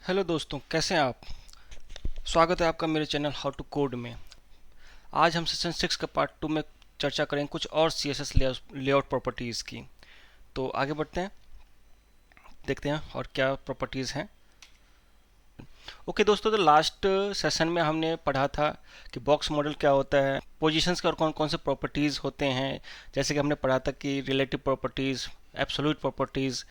Hello दोस्तों, कैसे हैं आप। स्वागत है आपका मेरे चैनल हाउ टू कोड में। आज हम सेशन 6 का पार्ट 2 में चर्चा करेंगे कुछ और सीएसएस लेआउट प्रॉपर्टीज़ की। तो आगे बढ़ते हैं, देखते हैं और क्या प्रॉपर्टीज़ हैं। ओके दोस्तों, तो लास्ट सेशन में हमने पढ़ा था कि बॉक्स मॉडल क्या होता है, पोजीशंस के और कौन कौन से प्रॉपर्टीज़ होते हैं। जैसे कि हमने पढ़ा था कि रिलेटिव प्रॉपर्टीज़, एब्सोल्यूट प्रॉपर्टीज़,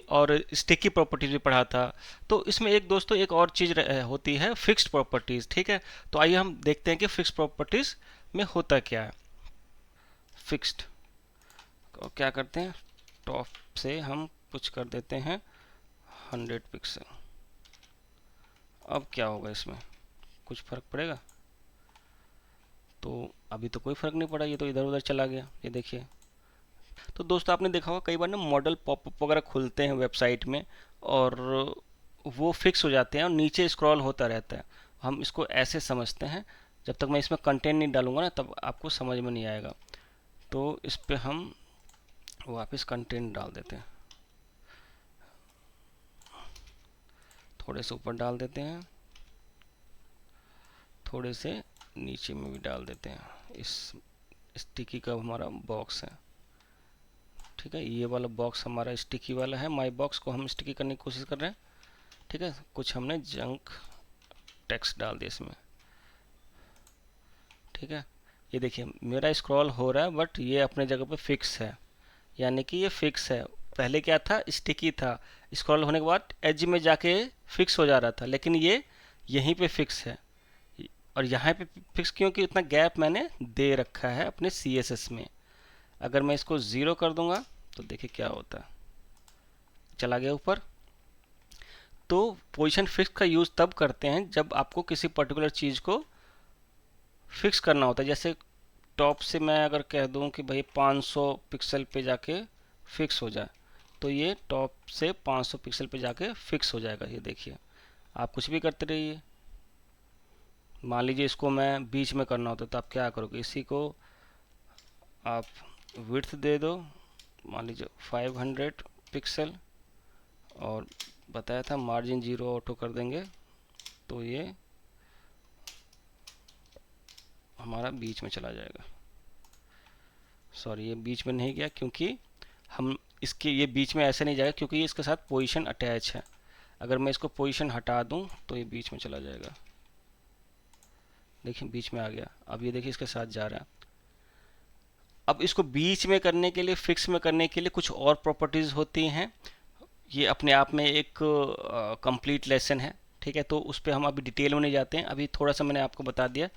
और स्टिकी प्रॉपर्टीज़ भी पढ़ा था। तो इसमें एक दोस्तों एक और चीज़ होती है, फिक्स्ड प्रॉपर्टीज़। ठीक है, तो आइए हम देखते हैं कि फिक्स्ड प्रॉपर्टीज़ में होता क्या है। फिक्स्ड क्या करते हैं, टॉप से हम कुछ कर देते हैं 100 पिक्सल। अब क्या होगा, इसमें कुछ फर्क पड़ेगा? तो अभी तो कोई फर्क नहीं पड़ा, ये तो इधर उधर चला गया। ये देखिए, तो दोस्तों आपने देखा होगा कई बार ना मॉडल पॉपअप वगैरह खुलते हैं वेबसाइट में, और वो फिक्स हो जाते हैं और नीचे स्क्रॉल होता रहता है। हम इसको ऐसे समझते हैं, जब तक मैं इसमें कंटेंट नहीं डालूंगा ना तब आपको समझ में नहीं आएगा। तो इस पे हम वापस कंटेंट डाल देते हैं, थोड़े से ऊपर डाल देते हैं, थोड़े से नीचे में भी डाल देते हैं। इस स्टिकी का हमारा बॉक्स है, ठीक है, ये वाला बॉक्स हमारा स्टिकी वाला है। माई बॉक्स को हम स्टिकी करने की कोशिश कर रहे हैं। ठीक है, कुछ हमने जंक टेक्स्ट डाल दिया इसमें। ठीक है, ये देखिए मेरा स्क्रॉल हो रहा है बट ये अपने जगह पे फिक्स है, यानी कि ये फिक्स है। पहले क्या था, स्टिकी था, स्क्रॉल होने के बाद एज में जाके फिक्स हो जा रहा था, लेकिन ये यहीं पे फिक्स है। और यहाँ पे फिक्स क्योंकि इतना गैप मैंने दे रखा है अपने CSS में। अगर मैं इसको 0 कर दूंगा तो देखिए क्या होता है, चला गया ऊपर। तो पोजीशन फिक्स का यूज़ तब करते हैं जब आपको किसी पर्टिकुलर चीज़ को फिक्स करना होता है। जैसे टॉप से मैं अगर कह दूं कि भाई 500 पिक्सल पे जाके फिक्स हो जाए, तो ये टॉप से 500 पिक्सल पे जाके फिक्स हो जाएगा। ये देखिए, आप कुछ भी करते रहिए। मान लीजिए इसको मैं बीच में करना होता तो आप क्या करोगे, इसी को आप विड्थ दे दो, मान लीजिए 500 पिक्सल, और बताया था मार्जिन 0 ऑटो कर देंगे, तो ये हमारा बीच में चला जाएगा। सॉरी, ये बीच में नहीं गया क्योंकि हम इसके, ये बीच में ऐसे नहीं जाएगा क्योंकि ये इसके साथ पोजीशन अटैच है। अगर मैं इसको पोजीशन हटा दूं तो ये बीच में चला जाएगा। देखिए बीच में आ गया। अब ये देखिए इसके साथ जा रहा है। अब इसको बीच में करने के लिए, फिक्स में करने के लिए कुछ और प्रॉपर्टीज होती हैं। ये अपने आप में एक कंप्लीट लेसन है। ठीक है, तो उस पर हम अभी डिटेल में नहीं जाते हैं। अभी थोड़ा सा मैंने आपको बता दिया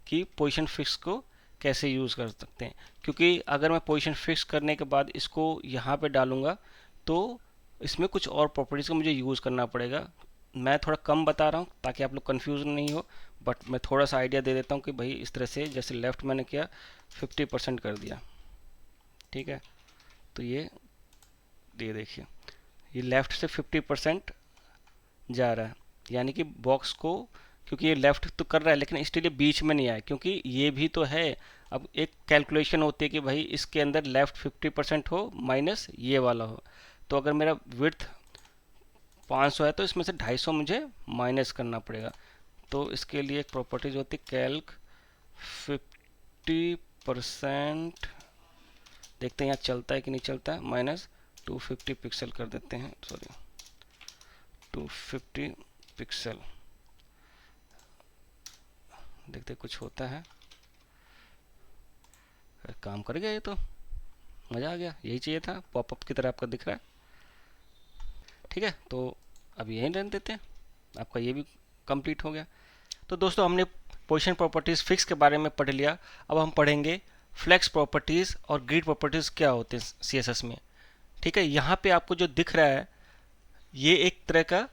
कि पोजीशन फिक्स को कैसे यूज़ कर सकते हैं। क्योंकि अगर मैं पोजीशन फिक्स करने के बाद इसको यहाँ पे डालूंगा तो इसमें कुछ और प्रॉपर्टीज़ का मुझे यूज़ करना पड़ेगा। मैं थोड़ा कम बता रहा हूँ ताकि आप लोग कंफ्यूज नहीं हो, बट मैं थोड़ा सा आइडिया दे देता हूँ कि भाई इस तरह से, जैसे लेफ़्ट मैंने किया 50% कर दिया। ठीक है, तो ये देखिए, ये लेफ़्ट से 50% जा रहा है, यानी कि बॉक्स को, क्योंकि ये लेफ़्ट तो कर रहा है लेकिन स्टिल ये बीच में नहीं आया क्योंकि ये भी तो है। अब एक कैलकुलेशन होती है कि भाई इसके अंदर लेफ़्ट 50% हो माइनस ये वाला हो। तो अगर मेरा विड्थ 500 है तो इसमें से 250 मुझे माइनस करना पड़ेगा। तो इसके लिए एक प्रॉपर्टीज होती है कैल्क 50%, देखते हैं यहाँ चलता है कि नहीं चलता है, माइनस 250 पिक्सल कर देते हैं, सॉरी 250 पिक्सल। देखते कुछ होता है, काम कर गया। ये तो मज़ा आ गया, यही चाहिए था, पॉपअप की तरह आपका दिख रहा है। ठीक है, तो अब यहीं रहने देते हैं, आपका ये भी कंप्लीट हो गया। तो दोस्तों हमने पोजीशन प्रॉपर्टीज़ फिक्स के बारे में पढ़ लिया। अब हम पढ़ेंगे फ्लेक्स प्रॉपर्टीज़ और ग्रिड प्रॉपर्टीज़ क्या होते हैं CSS में। ठीक है, यहाँ पे आपको जो दिख रहा है ये एक तरह का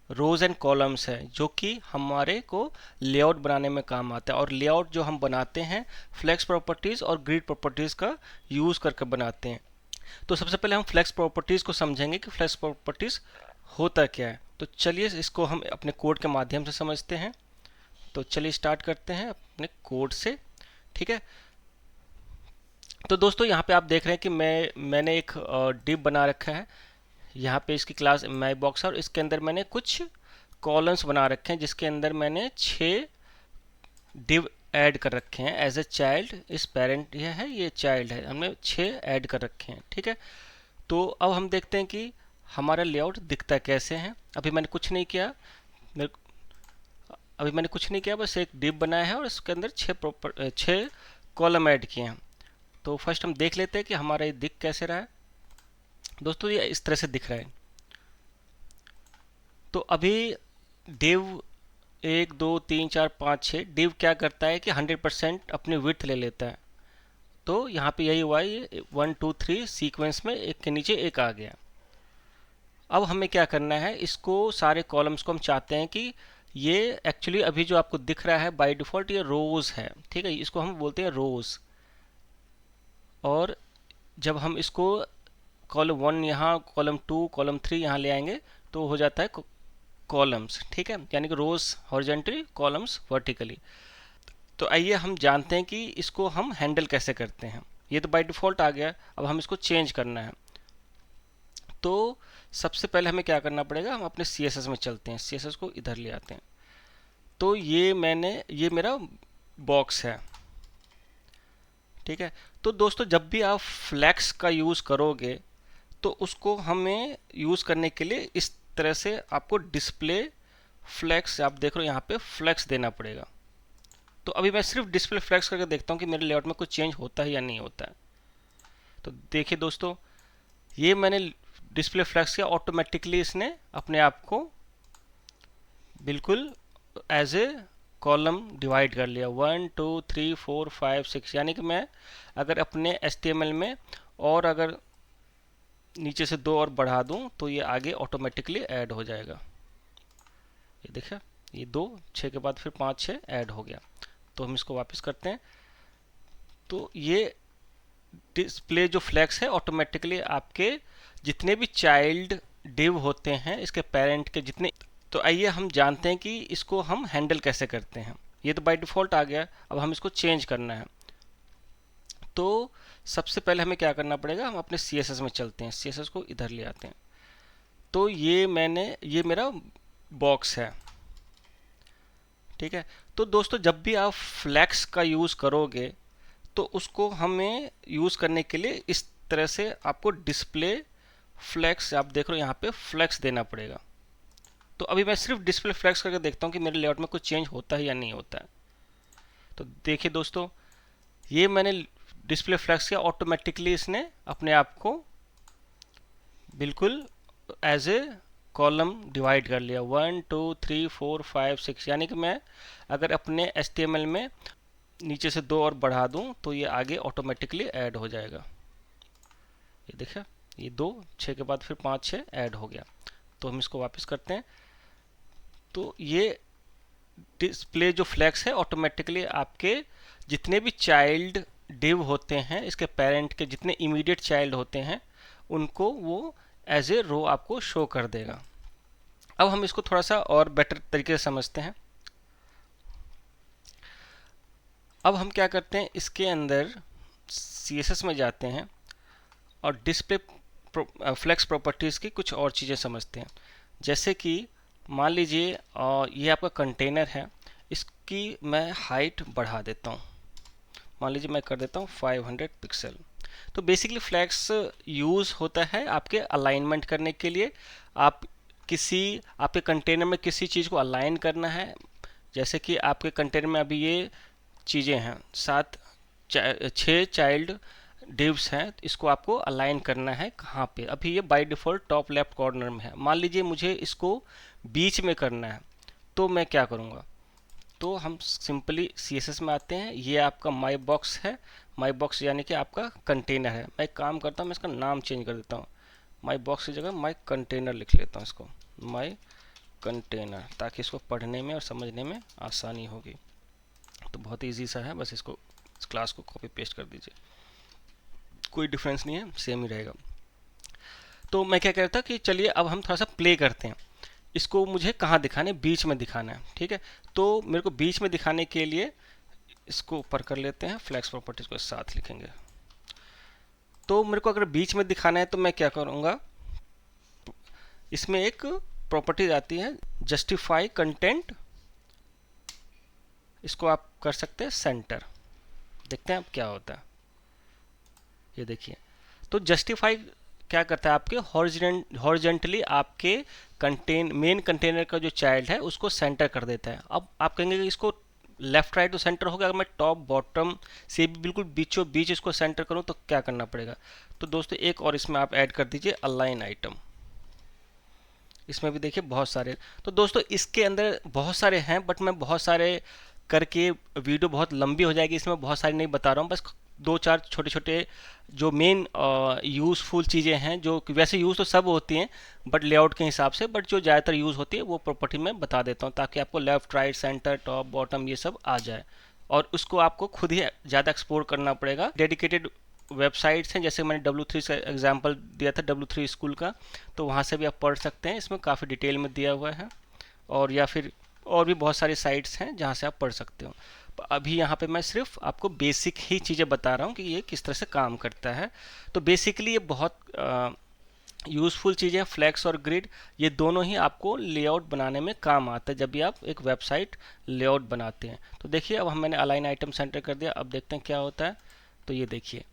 रोज एंड कॉलम्स है जो कि हमारे को लेआउट बनाने में काम आता है। और लेआउट जो हम बनाते हैं फ्लेक्स प्रॉपर्टीज़ और ग्रिड प्रॉपर्टीज़ का यूज़ करके बनाते हैं। तो सबसे पहले हम फ्लेक्स प्रॉपर्टीज़ को समझेंगे कि फ्लेक्स प्रॉपर्टीज़ होता क्या है। तो चलिए इसको हम अपने कोड के माध्यम से समझते हैं। तो चलिए स्टार्ट करते हैं अपने कोड से। ठीक है, तो दोस्तों यहाँ पे आप देख रहे हैं कि मैंने एक डिव बना रखा है। यहाँ पे इसकी क्लास माई बॉक्स है और इसके अंदर मैंने कुछ कॉलम्स बना रखे हैं जिसके अंदर मैंने 6 डिव ऐड कर रखे हैं एज ए चाइल्ड। इस पेरेंट ये चाइल्ड है, हमने 6 ऐड कर रखे हैं। ठीक है, तो अब हम देखते हैं कि हमारा लेआउट दिखता कैसे है। अभी मैंने कुछ नहीं किया, बस एक डिव बनाया है और इसके अंदर 6 कॉलम ऐड किए हैं। तो फर्स्ट हम देख लेते हैं कि हमारा ये दिख कैसे रहा है। दोस्तों ये इस तरह से दिख रहा है। तो अभी डिव 1 2 3 4 5 6 डिव क्या करता है कि 100% अपनी विड्थ ले लेता है। तो यहाँ पे यही हुआ, ये 1 2 3 सीक्वेंस में एक के नीचे एक आ गया। अब हमें क्या करना है, इसको सारे कॉलम्स को हम चाहते हैं कि ये एक्चुअली अभी जो आपको दिख रहा है बाय डिफ़ॉल्ट ये रोज़ है। ठीक है, इसको हम बोलते हैं रोज़। और जब हम इसको कॉलम 1 यहाँ, कॉलम 2, कॉलम 3 यहाँ ले आएंगे तो हो जाता है कॉलम्स। ठीक है, यानी कि रोज़ हॉरिजॉन्टली, कॉलम्स वर्टिकली। तो आइए हम जानते हैं कि इसको हम हैंडल कैसे करते हैं। ये तो बाय डिफ़ॉल्ट आ गया, अब हम इसको चेंज करना है। तो सबसे पहले हमें क्या करना पड़ेगा, हम अपने CSS में चलते हैं, CSS को इधर ले आते हैं। तो ये मेरा बॉक्स है। ठीक है, तो दोस्तों जब भी आप फ्लैक्स का यूज़ करोगे तो उसको हमें यूज़ करने के लिए इस तरह से आपको डिस्प्ले फ्लैक्स, आप देख रहे हो यहाँ पे फ्लैक्स देना पड़ेगा। तो अभी मैं सिर्फ डिस्प्ले फ्लैक्स करके देखता हूँ कि मेरे लेआउट में कुछ चेंज होता है या नहीं होता है। तो देखिए दोस्तों, ये मैंने डिस्प्ले फ्लैक्स किया, ऑटोमेटिकली इसने अपने आप को बिल्कुल एज ए कॉलम डिवाइड कर लिया, 1 2 3 4 5 6। यानी कि मैं अगर अपने HTML में और अगर नीचे से 2 और बढ़ा दूं तो ये आगे ऑटोमेटिकली ऐड हो जाएगा। ये देखिए, ये 2 6 के बाद फिर 5 6 ऐड हो गया। तो हम इसको वापस करते हैं। तो ये डिस्प्ले जो फ्लैक्स है ऑटोमेटिकली आपके जितने भी चाइल्ड डिव होते हैं, इसके पेरेंट के जितने। तो आइए हम जानते हैं कि इसको हम हैंडल कैसे करते हैं। ये तो बाय डिफ़ॉल्ट आ गया, अब हम इसको चेंज करना है। तो सबसे पहले हमें क्या करना पड़ेगा, हम अपने CSS में चलते हैं, CSS को इधर ले आते हैं। तो ये मेरा बॉक्स है। ठीक है, तो दोस्तों जब भी आप फ्लैक्स का यूज़ करोगे तो उसको हमें यूज़ करने के लिए इस तरह से आपको डिस्प्ले फ्लैक्स, आप देख रहे हो यहाँ पे फ्लैक्स देना पड़ेगा। तो अभी मैं सिर्फ डिस्प्ले फ्लैक्स करके देखता हूँ कि मेरे लेआउट में कुछ चेंज होता है या नहीं होता है। तो देखिए दोस्तों, ये मैंने डिस्प्ले फ्लैक्स किया, ऑटोमेटिकली इसने अपने आप को बिल्कुल एज ए कॉलम डिवाइड कर लिया, 1 2 3 4 5 6। यानी कि मैं अगर अपने HTML में नीचे से 2 और बढ़ा दूं तो ये आगे ऑटोमेटिकली ऐड हो जाएगा। ये देखिए, ये 2 6 के बाद फिर 5 6 ऐड हो गया। तो हम इसको वापस करते हैं। तो ये डिस्प्ले जो फ्लैक्स है ऑटोमेटिकली आपके जितने भी चाइल्ड डिव होते हैं, इसके पेरेंट के जितने इमीडिएट चाइल्ड होते हैं, उनको वो एज ए रो आपको शो कर देगा। अब हम इसको थोड़ा सा और बेटर तरीके से समझते हैं। अब हम क्या करते हैं, इसके अंदर CSS में जाते हैं और डिस्प्ले फ्लैक्स प्रॉपर्टीज़ की कुछ और चीज़ें समझते हैं। जैसे कि मान लीजिए ये आपका कंटेनर है, इसकी मैं हाइट बढ़ा देता हूँ। मान लीजिए मैं कर देता हूँ 500 पिक्सल। तो बेसिकली फ्लैक्स यूज़ होता है आपके अलाइनमेंट करने के लिए। आप आपके कंटेनर में किसी चीज़ को अलाइन करना है, जैसे कि आपके कंटेनर में अभी ये चीज़ें हैं, 6 चाइल्ड डिव्स हैं, इसको आपको अलाइन करना है कहाँ पे। अभी ये by default top left corner में है। मान लीजिए मुझे इसको बीच में करना है, तो मैं क्या करूँगा, तो हम सिंपली CSS में आते हैं। ये आपका माई बॉक्स है, माई बॉक्स यानी कि आपका कंटेनर है। मैं एक काम करता हूँ, मैं इसका नाम चेंज कर देता हूँ, माई बॉक्स की जगह माई कंटेनर लिख लेता हूँ इसको, माई कंटेनर, ताकि इसको पढ़ने में और समझने में आसानी होगी। तो बहुत ईजी सा है, बस इसको इस क्लास को कॉपी पेस्ट कर दीजिए, कोई डिफरेंस नहीं है, सेम ही रहेगा। तो मैं क्या कह रहा था कि चलिए अब हम थोड़ा सा प्ले करते हैं। इसको मुझे कहाँ दिखाना है, बीच में दिखाना है। ठीक है, तो मेरे को बीच में दिखाने के लिए इसको ऊपर कर लेते हैं, फ्लैक्स प्रॉपर्टीज को साथ लिखेंगे। तो मेरे को अगर बीच में दिखाना है तो मैं क्या करूँगा, इसमें एक प्रॉपर्टीज आती है जस्टिफाई कंटेंट, इसको आप कर सकते हैं सेंटर। देखते हैं अब क्या होता है। ये देखिए, तो जस्टिफाई क्या करता है, आपके हॉरिजेंटली आपके मेन कंटेनर का जो चाइल्ड है उसको सेंटर कर देता है। अब आप कहेंगे कि इसको लेफ्ट राइट तो सेंटर हो गया, अगर मैं टॉप बॉटम से भी बिल्कुल बीचों बीच इसको सेंटर करूं तो क्या करना पड़ेगा। तो दोस्तों एक और इसमें आप ऐड कर दीजिए अलाइन आइटम। इसमें भी देखिए बहुत सारे, तो दोस्तों इसके अंदर बहुत सारे हैं, बट मैं बहुत सारे करके वीडियो बहुत लंबी हो जाएगी, इसमें बहुत सारी नहीं बता रहा हूँ। बस दो चार छोटे छोटे जो मेन यूज़फुल चीज़ें हैं, जो वैसे यूज़ तो सब होती हैं बट लेआउट के हिसाब से, बट जो ज़्यादातर यूज़ होती है वो प्रॉपर्टी में बता देता हूँ, ताकि आपको left right centre top bottom ये सब आ जाए। और उसको आपको खुद ही ज़्यादा एक्सप्लोर करना पड़ेगा। डेडिकेटेड वेबसाइट्स हैं, जैसे मैंने W3 का एग्जांपल दिया था, W3 स्कूल का, तो वहाँ से भी आप पढ़ सकते हैं, इसमें काफ़ी डिटेल में दिया हुआ है। और या फिर और भी बहुत सारी साइट्स हैं जहाँ से आप पढ़ सकते हो। अभी यहाँ पे मैं सिर्फ आपको बेसिक ही चीज़ें बता रहा हूँ कि ये किस तरह से काम करता है। तो बेसिकली ये बहुत यूज़फुल चीज़ें, फ्लैक्स और ग्रिड, ये दोनों ही आपको लेआउट बनाने में काम आता है जब भी आप एक वेबसाइट लेआउट बनाते हैं। तो देखिए अब मैंने अलाइन आइटम सेंटर कर दिया, अब देखते हैं क्या होता है। तो ये देखिए,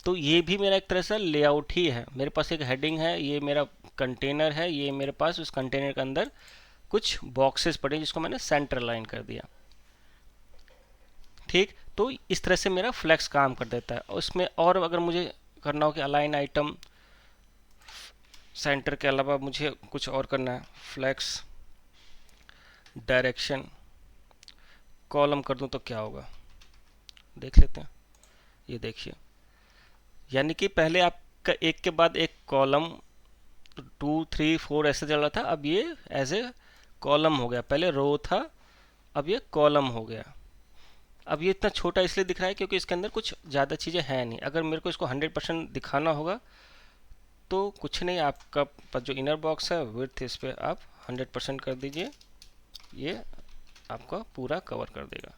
तो ये भी मेरा एक तरह से लेआउट ही है। मेरे पास एक हेडिंग है, ये मेरा कंटेनर है, ये मेरे पास उस कंटेनर के अंदर कुछ बॉक्सेस पड़े जिसको मैंने सेंटर लाइन कर दिया। ठीक, तो इस तरह से मेरा फ्लैक्स काम कर देता है। और इसमें और अगर मुझे करना हो कि अलाइन आइटम सेंटर के अलावा मुझे कुछ और करना है, फ्लैक्स डायरेक्शन कॉलम कर दूं तो क्या होगा, देख लेते हैं। ये देखिए, यानी कि पहले आपका एक के बाद एक कॉलम 2 3 4 ऐसे चल रहा था, अब ये एज ए कॉलम हो गया। पहले रो था, अब ये कॉलम हो गया। अब ये इतना छोटा इसलिए दिख रहा है क्योंकि इसके अंदर कुछ ज़्यादा चीज़ें हैं नहीं। अगर मेरे को इसको 100% दिखाना होगा तो कुछ नहीं, आपका पास जो इनर बॉक्स है विड्थ, इस पर आप 100% कर दीजिए, ये आपका पूरा कवर कर देगा।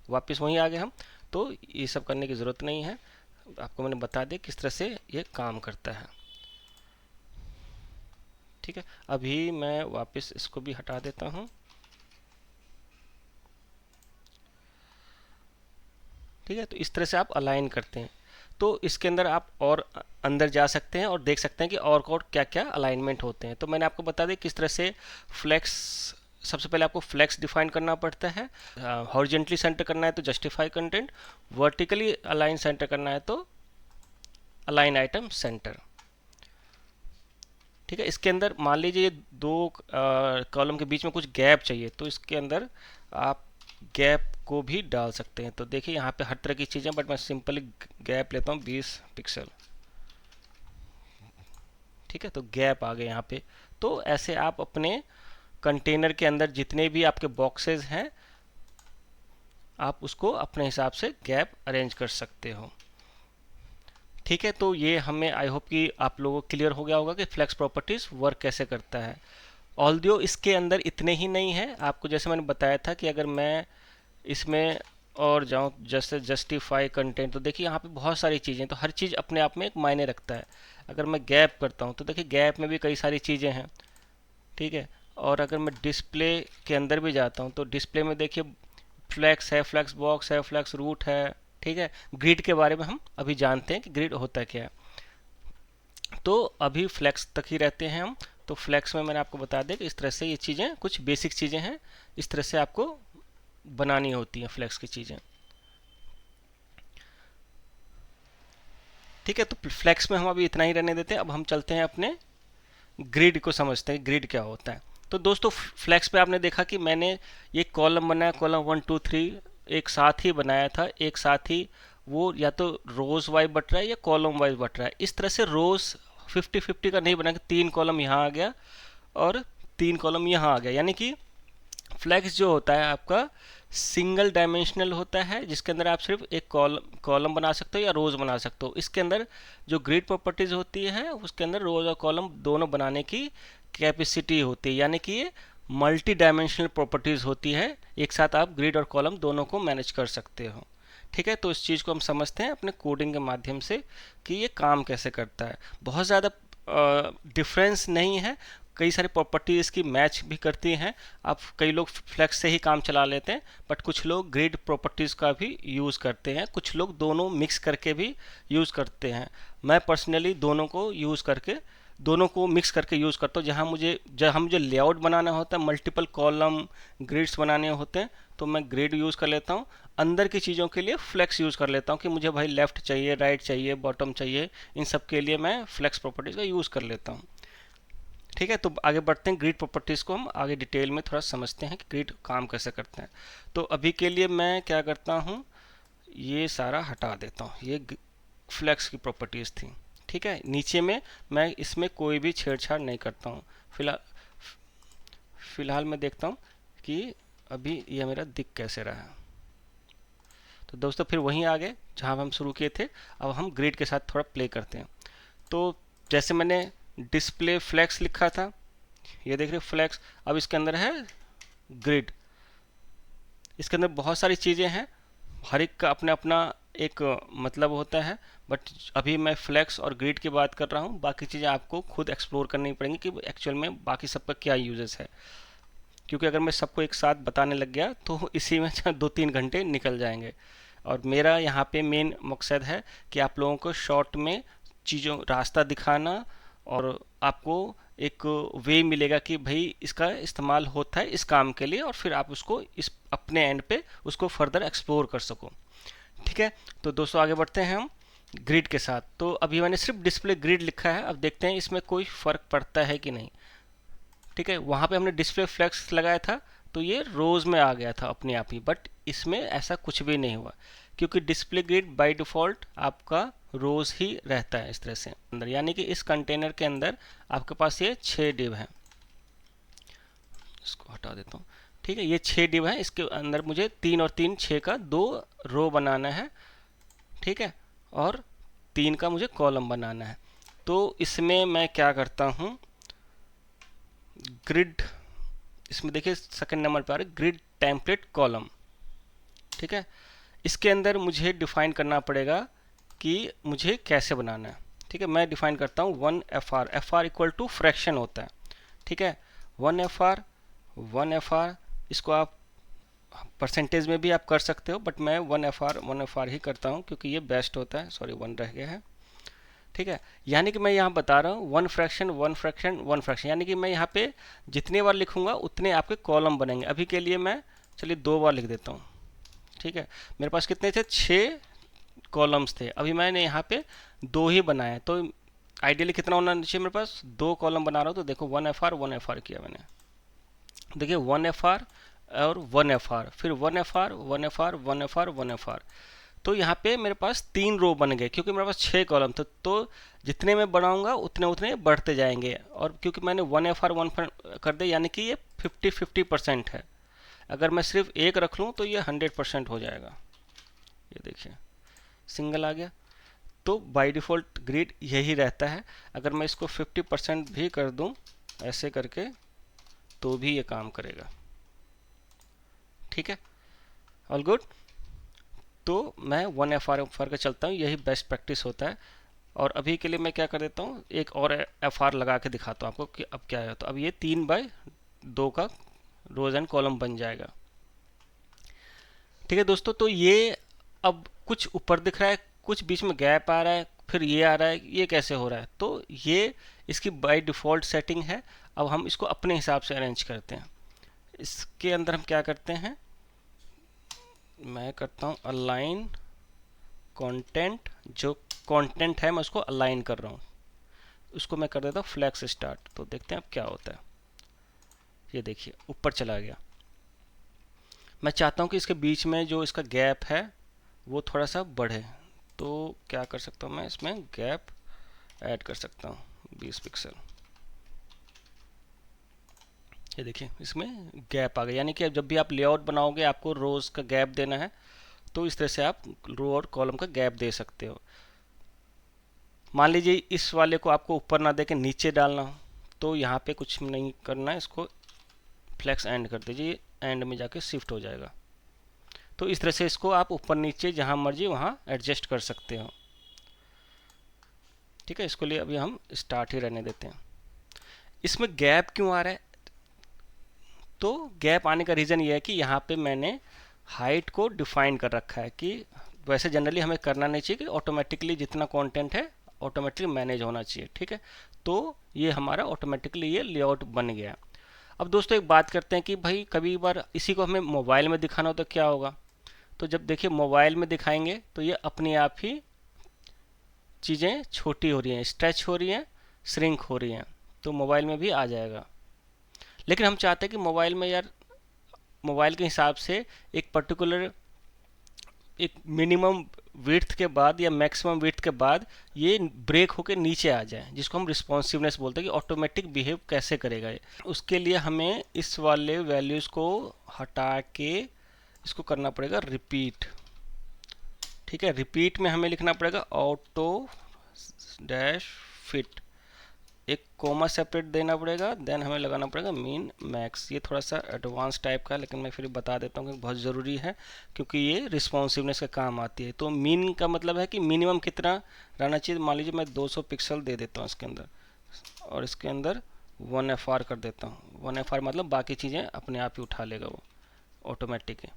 वापस वहीं आ गए हम, तो ये सब करने की ज़रूरत नहीं है, आपको मैंने बता दिया किस तरह से ये काम करता है। ठीक है, अभी मैं वापस इसको भी हटा देता हूँ। ठीक है, तो इस तरह से आप अलाइन करते हैं। तो इसके अंदर आप और अंदर जा सकते हैं और देख सकते हैं कि और क्या क्या अलाइनमेंट होते हैं। तो मैंने आपको बता दिया किस तरह से फ्लेक्स, सबसे पहले आपको फ्लेक्स डिफाइन करना पड़ता है। हॉरिजेंटली सेंटर करना है तो justify content, vertically align centre करना है तो अलाइन आइटम सेंटर। ठीक है, इसके अंदर मान लीजिए ये दो कॉलम के बीच में कुछ गैप चाहिए, तो इसके अंदर आप गैप को भी डाल सकते हैं। तो देखिए यहाँ पे हर तरह की चीज़ें, बट मैं सिंपली गैप लेता हूँ 20 पिक्सल। ठीक है, तो गैप आ गए यहाँ पे। तो ऐसे आप अपने कंटेनर के अंदर जितने भी आपके बॉक्सेस हैं, आप उसको अपने हिसाब से गैप अरेंज कर सकते हो। ठीक है, तो ये हमें आई होप कि आप लोगों को क्लियर हो गया होगा कि फ्लेक्स प्रॉपर्टीज वर्क कैसे करता है। ऑल्दो इसके अंदर इतने ही नहीं है, आपको जैसे मैंने बताया था कि अगर मैं इसमें और जाऊं जैसे जस्टिफाई कंटेंट, तो देखिए यहाँ पे बहुत सारी चीज़ें, तो हर चीज़ अपने आप में एक मायने रखता है। अगर मैं गैप करता हूँ तो देखिए गैप में भी कई सारी चीज़ें हैं। ठीक है, और अगर मैं डिस्प्ले के अंदर भी जाता हूँ तो डिस्प्ले में देखिए फ्लैक्स है, फ्लैक्स बॉक्स है, फ्लैक्स रूट है। ठीक है, ग्रिड के बारे में हम अभी जानते हैं कि ग्रिड होता क्या है, तो अभी फ्लैक्स तक ही रहते हैं हम। तो फ्लैक्स में मैंने आपको बता दिया कि इस तरह से ये चीज़ें कुछ बेसिक चीज़ें हैं, इस तरह से आपको बनानी होती हैं फ्लैक्स की चीज़ें। ठीक है, तो फ्लैक्स में हम अभी इतना ही रहने देते हैं। अब हम चलते हैं अपने ग्रिड को समझते हैं, ग्रिड क्या होता है। तो दोस्तों फ्लैक्स पे आपने देखा कि मैंने ये कॉलम बनाया, कॉलम 1 2 3 एक साथ ही बनाया था, एक साथ ही वो या तो रोज वाइज बट रहा है या कॉलम वाइज बट रहा है। इस तरह से रोज 50 50 का नहीं बना कि 3 कॉलम यहाँ आ गया और 3 कॉलम यहाँ आ गया। यानी कि फ्लैक्स जो होता है आपका सिंगल डायमेंशनल होता है, जिसके अंदर आप सिर्फ एक कॉलम बना सकते हो या रोज बना सकते हो। इसके अंदर जो ग्रिड प्रॉपर्टीज होती है उसके अंदर रोज और कॉलम दोनों बनाने की कैपेसिटी होती है, यानी कि ये मल्टी डायमेंशनल प्रॉपर्टीज होती है। एक साथ आप ग्रिड और कॉलम दोनों को मैनेज कर सकते हो। ठीक है, तो इस चीज़ को हम समझते हैं अपने कोडिंग के माध्यम से कि ये काम कैसे करता है। बहुत ज़्यादा डिफरेंस नहीं है, कई सारी प्रॉपर्टी इसकी मैच भी करती हैं। आप कई लोग फ्लेक्स से ही काम चला लेते हैं, बट कुछ लोग ग्रिड प्रॉपर्टीज़ का भी यूज़ करते हैं, कुछ लोग दोनों मिक्स करके भी यूज़ करते हैं। मैं पर्सनली दोनों को मिक्स करके यूज़ करता हूँ। जहाँ मुझे लेआउट बनाना होता है, मल्टीपल कॉलम ग्रिड्स बनाने होते हैं, तो मैं ग्रिड यूज़ कर लेता हूँ। अंदर की चीज़ों के लिए फ्लेक्स यूज़ कर लेता हूँ कि मुझे भाई लेफ़्ट चाहिए, राइट चाहिए, बॉटम चाहिए, इन सब के लिए मैं फ्लेक्स प्रॉपर्टीज़ का यूज़ कर लेता हूँ। ठीक है, तो आगे बढ़ते हैं। ग्रिड प्रॉपर्टीज़ को हम आगे डिटेल में थोड़ा समझते हैं कि ग्रिड काम कैसे करते हैं। तो अभी के लिए मैं क्या करता हूँ, ये सारा हटा देता हूँ। ये फ्लेक्स की प्रॉपर्टीज़ थी। ठीक है, नीचे में मैं इसमें कोई भी छेड़छाड़ नहीं करता हूँ। फिलहाल मैं देखता हूँ कि अभी ये मेरा दिख कैसे रहा है। तो दोस्तों फिर वहीं आ गए जहाँ हम शुरू किए थे। अब हम ग्रिड के साथ थोड़ा प्ले करते हैं। तो जैसे मैंने डिस्प्ले फ्लेक्स लिखा था, ये देख रहे फ्लेक्स, अब इसके अंदर है ग्रिड। इसके अंदर बहुत सारी चीज़ें हैं, हर एक का अपना अपना एक मतलब होता है, बट अभी मैं फ्लेक्स और ग्रिड की बात कर रहा हूँ। बाकी चीज़ें आपको खुद एक्सप्लोर करनी पड़ेंगी कि एक्चुअल में बाकी सबका क्या यूजेस है, क्योंकि अगर मैं सबको एक साथ बताने लग गया तो इसी में 2-3 घंटे निकल जाएंगे। और मेरा यहाँ पे मेन मकसद है कि आप लोगों को शॉर्ट में चीज़ों रास्ता दिखाना, और आपको एक वे मिलेगा कि भाई इसका इस्तेमाल होता है इस काम के लिए, और फिर आप उसको इस अपने एंड पे उसको फर्दर एक्सप्लोर कर सको। ठीक है, तो दोस्तों आगे बढ़ते हैं हम ग्रिड के साथ। तो अभी मैंने सिर्फ डिस्प्ले ग्रिड लिखा है, अब देखते हैं इसमें कोई फ़र्क पड़ता है कि नहीं। ठीक है, वहाँ पे हमने डिस्प्ले फ्लेक्स लगाया था तो ये रोज़ में आ गया था अपने आप ही, बट इसमें ऐसा कुछ भी नहीं हुआ, क्योंकि डिस्प्ले ग्रिड बाय डिफ़ॉल्ट आपका रोज़ ही रहता है इस तरह से अंदर। यानी कि इस कंटेनर के अंदर आपके पास ये 6 डिव हैं। इसको हटा देता हूँ। ठीक है, ये 6 डिव हैं, इसके अंदर मुझे 3 और 3 6 का 2 रो बनाना है। ठीक है, और 3 का मुझे कॉलम बनाना है। तो इसमें मैं क्या करता हूँ, ग्रिड, इसमें देखिए सेकंड नंबर पर आ रहा है ग्रिड टेम्पलेट कॉलम। ठीक है, इसके अंदर मुझे डिफाइन करना पड़ेगा कि मुझे कैसे बनाना है। ठीक है, मैं डिफाइन करता हूँ 1 FR इक्वल टू फ्रैक्शन होता है। ठीक है, 1 FR इसको आप परसेंटेज में भी आप कर सकते हो, बट मैं 1 FR ही करता हूँ क्योंकि ये बेस्ट होता है। सॉरी, 1 रह गया है। ठीक है, यानी कि मैं यहाँ बता रहा हूँ 1 फ्रैक्शन 1 फ्रैक्शन 1 फ्रैक्शन, यानी कि मैं यहाँ पे जितने बार लिखूंगा उतने आपके कॉलम बनेंगे। अभी के लिए मैं चलिए 2 बार लिख देता हूँ। ठीक है, मेरे पास कितने थे, 6 कॉलम्स थे, अभी मैंने यहाँ पे 2 ही बनाए। तो आइडियली कितना होना चाहिए मेरे पास, 2 कॉलम बना रहा हूँ, तो देखो 1 FR किया मैंने। देखिए 1 FR और 1 FR, फिर 1 FR 1 FR 1 FR 1 FR। तो यहाँ पे मेरे पास 3 रो बन गए, क्योंकि मेरे पास 6 कॉलम थे। तो जितने मैं बढ़ाऊंगा उतने उतने बढ़ते जाएंगे, और क्योंकि मैंने 1 FR 1 कर दिया, यानी कि ये 50-50% है। अगर मैं सिर्फ एक रख लूँ तो ये 100% हो जाएगा। ये देखिए सिंगल आ गया। तो बाय डिफ़ॉल्ट ग्रिड यही रहता है। अगर मैं इसको 50% भी कर दूं ऐसे करके, तो भी ये काम करेगा। ठीक है, ऑल गुड। तो मैं 1 FR का चलता हूँ, यही बेस्ट प्रैक्टिस होता है। और अभी के लिए मैं क्या कर देता हूँ, एक और FR लगा के दिखाता हूँ आपको कि अब क्या है। तो अब ये 3/2 का रोज एंड कॉलम बन जाएगा। ठीक है दोस्तों, तो ये अब कुछ ऊपर दिख रहा है, कुछ बीच में गैप आ रहा है, फिर ये आ रहा है, ये कैसे हो रहा है। तो ये इसकी बाय डिफ़ॉल्ट सेटिंग है। अब हम इसको अपने हिसाब से अरेंज करते हैं। इसके अंदर हम क्या करते हैं, मैं करता हूँ अलाइन कंटेंट। जो कंटेंट है मैं उसको अलाइन कर रहा हूँ, उसको मैं कर देता हूँ फ्लैक्स स्टार्ट। तो देखते हैं अब क्या होता है। ये देखिए ऊपर चला गया। मैं चाहता हूँ कि इसके बीच में जो इसका गैप है वो थोड़ा सा बढ़े, तो क्या कर सकता हूँ, मैं इसमें गैप ऐड कर सकता हूँ 20 पिक्सल। ये देखिए इसमें गैप आ गया, यानी कि अब जब भी आप लेआउट बनाओगे आपको रोज का गैप देना है, तो इस तरह से आप रो और कॉलम का गैप दे सकते हो। मान लीजिए इस वाले को आपको ऊपर ना दे के नीचे डालना हो, तो यहाँ पे कुछ नहीं करना है, इसको फ्लैक्स एंड कर दीजिए, एंड में जाके शिफ्ट हो जाएगा। तो इस तरह से इसको आप ऊपर नीचे जहाँ मर्जी वहाँ एडजस्ट कर सकते हो। ठीक है, इसको लिए अभी हम स्टार्ट ही रहने देते हैं। इसमें गैप क्यों आ रहा है? तो गैप आने का रीज़न ये है कि यहाँ पे मैंने हाइट को डिफाइन कर रखा है कि वैसे जनरली हमें करना नहीं चाहिए कि ऑटोमेटिकली जितना कंटेंट है ऑटोमेटिकली मैनेज होना चाहिए, ठीक है। तो ये हमारा ऑटोमेटिकली ये लेआउट बन गया। अब दोस्तों एक बात करते हैं कि भाई कभी बार इसी को हमें मोबाइल में दिखाना हो तो क्या होगा। तो जब देखिए मोबाइल में दिखाएंगे तो ये अपने आप ही चीज़ें छोटी हो रही हैं, स्ट्रेच हो रही हैं, श्रिंक हो रही हैं, तो मोबाइल में भी आ जाएगा। लेकिन हम चाहते हैं कि मोबाइल में यार मोबाइल के हिसाब से एक पर्टिकुलर एक मिनिमम विड्थ के बाद या मैक्सिमम विड्थ के बाद ये ब्रेक होके नीचे आ जाए, जिसको हम रिस्पॉन्सिवनेस बोलते हैं कि ऑटोमेटिक बिहेव कैसे करेगा ये। उसके लिए हमें इस वाले वैल्यूज़ को हटा के इसको करना पड़ेगा रिपीट, ठीक है। रिपीट में हमें लिखना पड़ेगा ऑटो डैश फिट, एक कोमा सेपरेट देना पड़ेगा, देन हमें लगाना पड़ेगा मीन मैक्स। ये थोड़ा सा एडवांस टाइप का है, लेकिन मैं फिर बता देता हूँ कि बहुत ज़रूरी है क्योंकि ये रिस्पॉन्सिवनेस का काम आती है। तो मीन का मतलब है कि मिनिमम कितना रहना चाहिए। मान लीजिए मैं 200 पिक्सल दे देता हूँ इसके अंदर, और इसके अंदर 1FR कर देता हूँ। 1FR मतलब बाकी चीज़ें अपने आप ही उठा लेगा वो ऑटोमेटिक ही।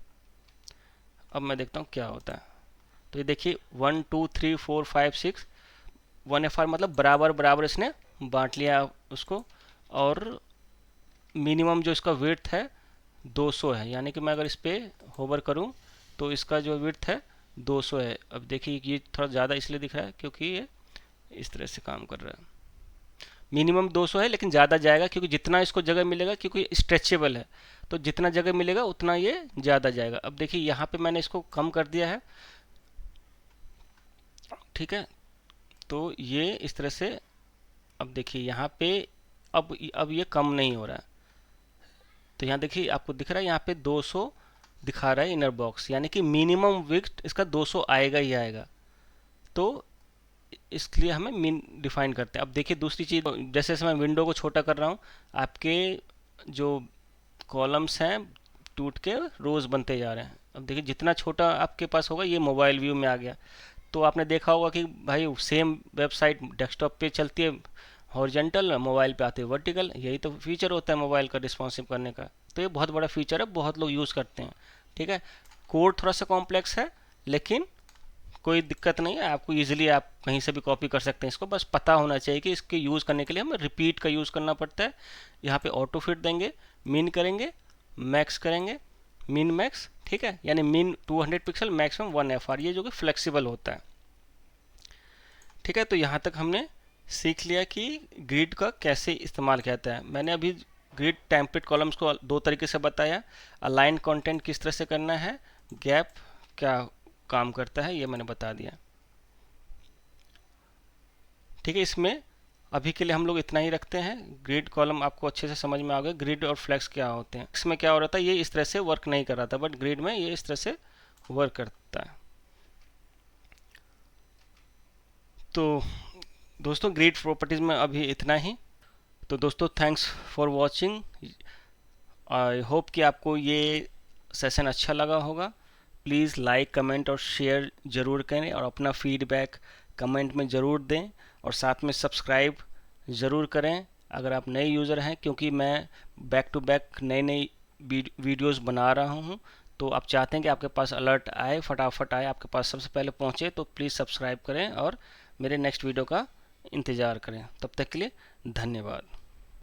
अब मैं देखता हूँ क्या होता है। तो ये देखिए 1 2 3 4 5 6, 1FR मतलब बराबर बराबर इसने बांट लिया उसको। और मिनिमम जो इसका विड्थ है 200 है, यानी कि मैं अगर इस पर होवर करूं तो इसका जो विड्थ है 200 है। अब देखिए ये थोड़ा ज़्यादा इसलिए दिख रहा है क्योंकि ये इस तरह से काम कर रहा है। मिनिमम 200 है लेकिन ज़्यादा जाएगा क्योंकि जितना इसको जगह मिलेगा, क्योंकि स्ट्रेचेबल है तो जितना जगह मिलेगा उतना ये ज़्यादा जाएगा। अब देखिए यहाँ पे मैंने इसको कम कर दिया है, ठीक है। तो ये इस तरह से, अब देखिए यहाँ पे अब ये कम नहीं हो रहा है। तो यहाँ देखिए आपको दिख रहा है यहाँ पे 200 दिखा रहा है इनर बॉक्स, यानी कि मिनिमम विड्थ इसका 200 आएगा ही आएगा। तो इसलिए हमें मिन डिफाइन करते हैं। अब देखिए दूसरी चीज़, जैसे जैसे मैं विंडो को छोटा कर रहा हूँ आपके जो कॉलम्स हैं टूट के रोज बनते जा रहे हैं। अब देखिए जितना छोटा आपके पास होगा, ये मोबाइल व्यू में आ गया। तो आपने देखा होगा कि भाई सेम वेबसाइट डेस्कटॉप पे चलती है हॉरिजेंटल, मोबाइल पे आते हैं वर्टिकल। यही तो फीचर होता है मोबाइल का रिस्पॉन्सिव करने का। तो ये बहुत बड़ा फीचर है, बहुत लोग यूज़ करते हैं, ठीक है। कोड थोड़ा सा कॉम्प्लेक्स है लेकिन कोई दिक्कत नहीं है, आपको इजीली आप कहीं से भी कॉपी कर सकते हैं इसको। बस पता होना चाहिए कि इसके यूज़ करने के लिए हमें रिपीट का यूज़ करना पड़ता है। यहाँ पे ऑटो फिट देंगे, मिन करेंगे, मैक्स करेंगे, मिन मैक्स, ठीक है। यानी मिन 200 पिक्सल, मैक्सिमम 1FR, ये जो कि फ्लेक्सिबल होता है, ठीक है। तो यहाँ तक हमने सीख लिया कि ग्रिड का कैसे इस्तेमाल किया जाता है। मैंने अभी ग्रिड टेम्पलेट कॉलम्स को दो तरीके से बताया, अलाइन कंटेंट किस तरह से करना है, गैप क्या काम करता है, ये मैंने बता दिया, ठीक है। इसमें अभी के लिए हम लोग इतना ही रखते हैं। ग्रिड कॉलम आपको अच्छे से समझ में आ गया, ग्रिड और फ्लेक्स क्या होते हैं। इसमें क्या हो रहा था, ये इस तरह से वर्क नहीं कर रहा था, बट ग्रिड में ये इस तरह से वर्क करता है। तो दोस्तों ग्रिड प्रॉपर्टीज़ में अभी इतना ही। तो दोस्तों thanks for watching. I hope कि आपको ये सेशन अच्छा लगा होगा। प्लीज़ लाइक, कमेंट और शेयर ज़रूर करें, और अपना फीडबैक कमेंट में ज़रूर दें, और साथ में सब्सक्राइब ज़रूर करें अगर आप नए यूज़र हैं, क्योंकि मैं बैक टू बैक नई नई वीडियोस बना रहा हूँ। तो आप चाहते हैं कि आपके पास अलर्ट आए, फटाफट आए, आपके पास सबसे पहले पहुँचे, तो प्लीज़ सब्सक्राइब करें और मेरे नेक्स्ट वीडियो का इंतज़ार करें। तब तक के लिए धन्यवाद।